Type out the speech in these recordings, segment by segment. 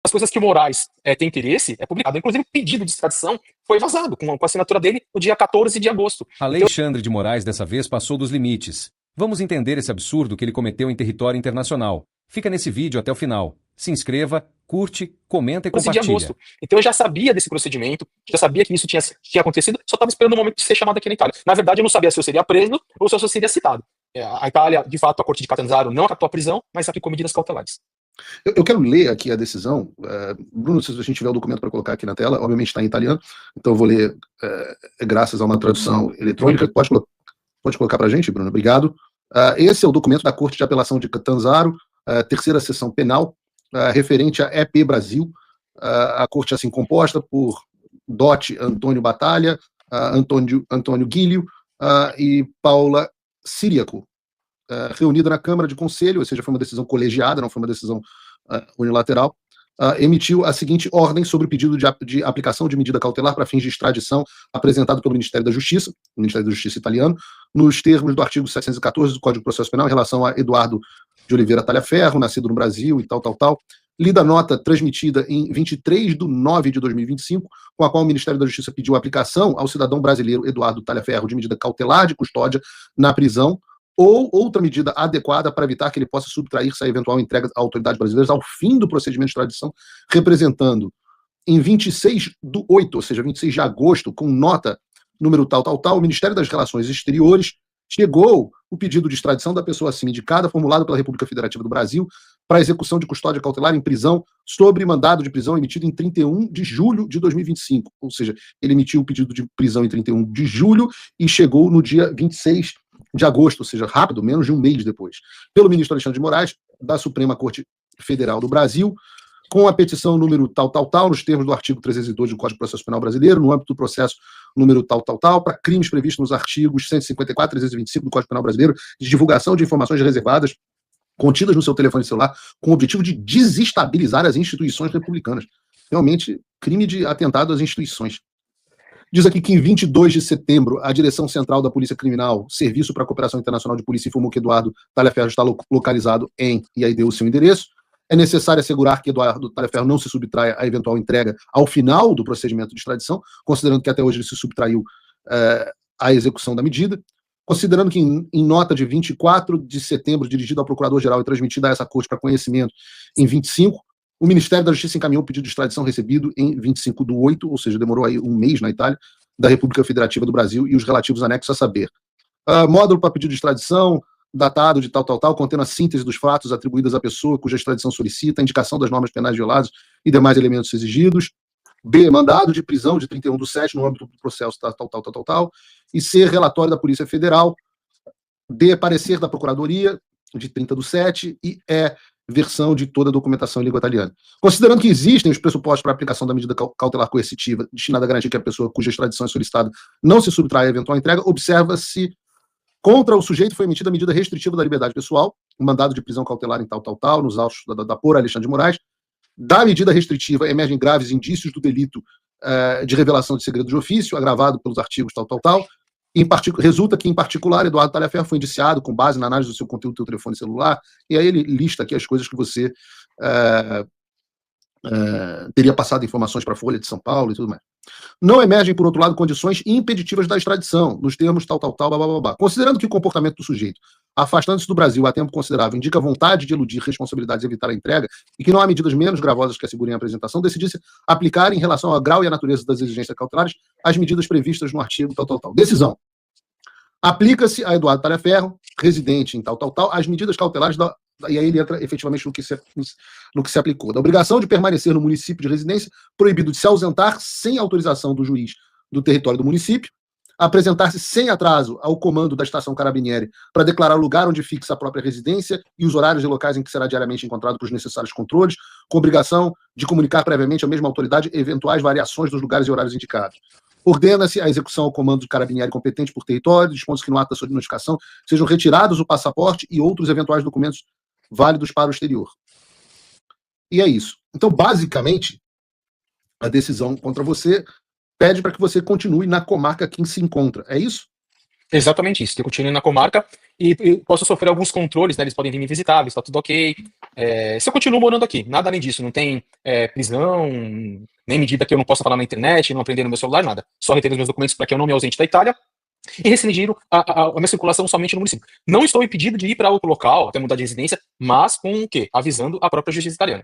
das coisas que o Moraes tem interesse é publicado. Inclusive, o pedido de extradição foi vazado com a assinatura dele no dia 14 de agosto. Alexandre de Moraes dessa vez passou dos limites. Vamos entender esse absurdo que ele cometeu em território internacional. Fica nesse vídeo até o final. Se inscreva, curte, comenta e compartilha. De agosto. Então eu já sabia desse procedimento, já sabia que isso tinha acontecido, só estava esperando o momento de ser chamado aqui na Itália. Na verdade, eu não sabia se eu seria preso ou se eu seria citado. A Itália, de fato, a corte de Catanzaro não acatou a prisão, mas aplicou medidas cautelares. Eu quero ler aqui a decisão. Bruno, se a gente tiver o documento para colocar aqui na tela, obviamente está em italiano, então eu vou ler graças a uma tradução eletrônica. Pode colocar para a gente, Bruno? Obrigado. Esse é o documento da Corte de Apelação de Catanzaro, terceira sessão penal, referente à EP Brasil. A corte assim composta por Dotti Antônio Batalha, Antônio Guilho e Paula Siriaco, reunida na Câmara de Conselho, ou seja, foi uma decisão colegiada, não foi uma decisão unilateral, emitiu a seguinte ordem sobre o pedido de aplicação de medida cautelar para fins de extradição apresentado pelo Ministério da Justiça, o Ministério da Justiça italiano, nos termos do artigo 714 do Código de Processo Penal em relação a Eduardo de Oliveira Talhaferro, nascido no Brasil e tal. Lida a nota transmitida em 23 de 9 de 2025, com a qual o Ministério da Justiça pediu a aplicação ao cidadão brasileiro Eduardo Talhaferro de medida cautelar de custódia na prisão ou outra medida adequada para evitar que ele possa subtrair-se à eventual entrega à autoridade brasileira ao fim do procedimento de extradição, representando em 26/8, ou seja, 26 de agosto, com nota número tal, o Ministério das Relações Exteriores chegou o pedido de extradição da pessoa assim indicada, formulado pela República Federativa do Brasil, para execução de custódia cautelar em prisão, sobre mandado de prisão emitido em 31 de julho de 2025. Ou seja, ele emitiu o pedido de prisão em 31 de julho e chegou no dia 26 de agosto, ou seja, rápido, menos de um mês depois, pelo ministro Alexandre de Moraes, da Suprema Corte Federal do Brasil, com a petição número tal, nos termos do artigo 302 do Código de Processo Penal Brasileiro, no âmbito do processo número tal, para crimes previstos nos artigos 154 e 325 do Código Penal Brasileiro, de divulgação de informações reservadas contidas no seu telefone celular, com o objetivo de desestabilizar as instituições republicanas. Realmente, crime de atentado às instituições. Diz aqui que em 22 de setembro, a Direção Central da Polícia Criminal, Serviço para a Cooperação Internacional de Polícia, informou que Eduardo Talhaferro está localizado em, e aí deu o seu endereço. É necessário assegurar que Eduardo Talhaferro não se subtraia à eventual entrega ao final do procedimento de extradição, considerando que até hoje ele se subtraiu à execução da medida. Considerando que em nota de 24 de setembro, dirigida ao Procurador-Geral e transmitida a essa corte para conhecimento em 25, o Ministério da Justiça encaminhou o pedido de extradição recebido em 25/8, ou seja, demorou aí um mês na Itália, da República Federativa do Brasil e os relativos anexos a saber. Módulo para pedido de extradição, datado de tal, contendo a síntese dos fatos atribuídos à pessoa cuja extradição solicita, a indicação das normas penais violadas e demais elementos exigidos. B, mandado de prisão de 31/7 no âmbito do processo tal. E C, relatório da Polícia Federal. D, parecer da Procuradoria de 30/7 e E, versão de toda a documentação em língua italiana. Considerando que existem os pressupostos para a aplicação da medida cautelar coercitiva destinada a garantir que a pessoa cuja extradição é solicitada não se subtrai à eventual entrega, observa-se contra o sujeito foi emitida a medida restritiva da liberdade pessoal, o mandado de prisão cautelar em tal, nos autos da por Alexandre de Moraes. Da medida restritiva emergem graves indícios do delito de revelação de segredo de ofício, agravado pelos artigos tal. Resulta que, em particular, Eduardo Talhaferro foi indiciado com base na análise do seu conteúdo do seu telefone celular, e aí ele lista aqui as coisas que você teria passado informações para a Folha de São Paulo e tudo mais. Não emergem, por outro lado, condições impeditivas da extradição, nos termos tal, blá. Considerando que o comportamento do sujeito, afastando-se do Brasil há tempo considerável, indica vontade de eludir responsabilidades e evitar a entrega, e que não há medidas menos gravosas que assegurem a apresentação, decidi-se aplicar, em relação ao grau e à natureza das exigências cautelares, as medidas previstas no artigo tal. Decisão. Aplica-se a Eduardo Talhaferro, residente em tal, as medidas cautelares e aí ele entra efetivamente no que se aplicou. Da obrigação de permanecer no município de residência, proibido de se ausentar sem autorização do juiz do território do município, apresentar-se sem atraso ao comando da estação Carabinieri para declarar o lugar onde fixa a própria residência e os horários e locais em que será diariamente encontrado para os necessários controles, com obrigação de comunicar previamente à mesma autoridade eventuais variações dos lugares e horários indicados. Ordena-se a execução ao comando do Carabinieri competente por território, dispõe-se que no ato da sua notificação sejam retirados o passaporte e outros eventuais documentos válidos para o exterior. E é isso. Então, basicamente, a decisão contra você pede para que você continue na comarca que se encontra. É isso? Exatamente isso, que eu continue na comarca e posso sofrer alguns controles, né? Eles podem vir me visitar, ver se tá tudo ok. Se eu continuo morando aqui, nada além disso, não tem prisão, nem medida que eu não possa falar na internet, não aprender no meu celular, nada. Só reter os meus documentos para que eu não me ausente da Itália e restringir a minha circulação somente no município. Não estou impedido de ir para outro local, até mudar de residência, mas com o quê? Avisando a própria justiça italiana.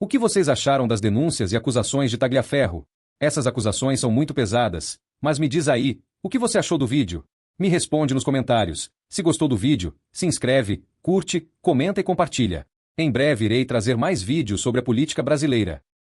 O que vocês acharam das denúncias e acusações de Tagliaferro? Essas acusações são muito pesadas, mas me diz aí, o que você achou do vídeo? Me responde nos comentários. Se gostou do vídeo, se inscreve, curte, comenta e compartilha. Em breve irei trazer mais vídeos sobre a política brasileira.